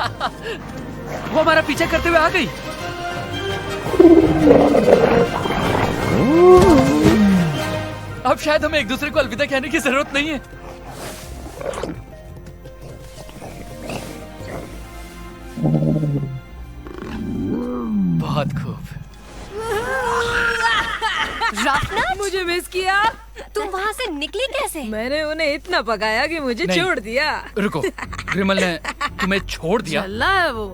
वो हमारा पीछा करते हुए आ गई। अब शायद हमें एक दूसरे को अलविदा कहने की जरूरत नहीं है। बहुत खूब। रफनत, मुझे मिस किया। तुम वहाँ से निकली कैसे? मैंने उन्हें इतना पकाया कि मुझे नहीं। छोड़ दिया। रुको, ग्रिमल ने तुम्हें छोड़ दिया? चला है वो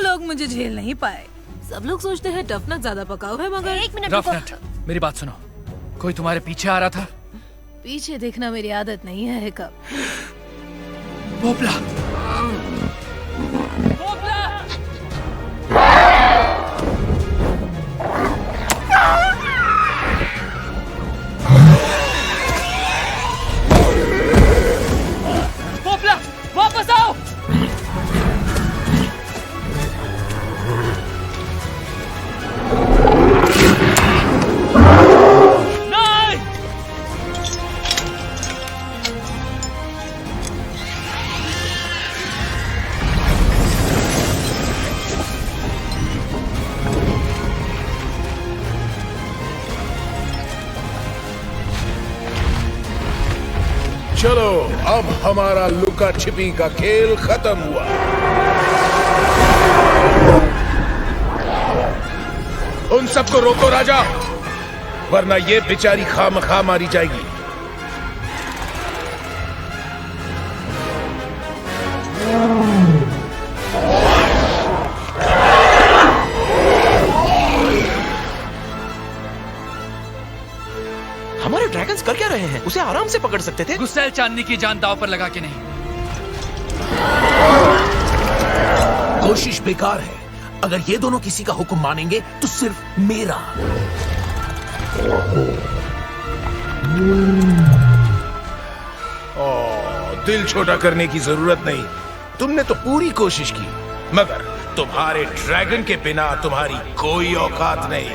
लोग मुझे झेल नहीं पाए। सब लोग सोचते हैं टफनट ज्यादा पकाऊ है, मगर एक मिनट रुको। रफनट, मेरी बात सुनो। कोई तुम्हारे पीछे आ रहा था? पीछे देखना मेरी आदत नहीं है। कब पोपला, पोपला! पोपला, वापस आओ! नहीं! चलो, अब हमारा लुका छिपी का खेल खत्म हुआ। उन सबको रोको राजा, वरना ये बेचारी खामखा मारी जाएगी। हमारे ड्रैगन्स कर क्या रहे हैं? उसे आराम से पकड़ सकते थे। गुस्सैल चांदनी की जान दांव पर लगा के नहीं। कोशिश बेकार है। अगर ये दोनों किसी का हुक्म मानेंगे तो सिर्फ मेरा। दिल छोटा करने की जरूरत नहीं। तुमने तो पूरी कोशिश की, मगर तुम्हारे ड्रैगन के बिना तुम्हारी कोई औकात नहीं।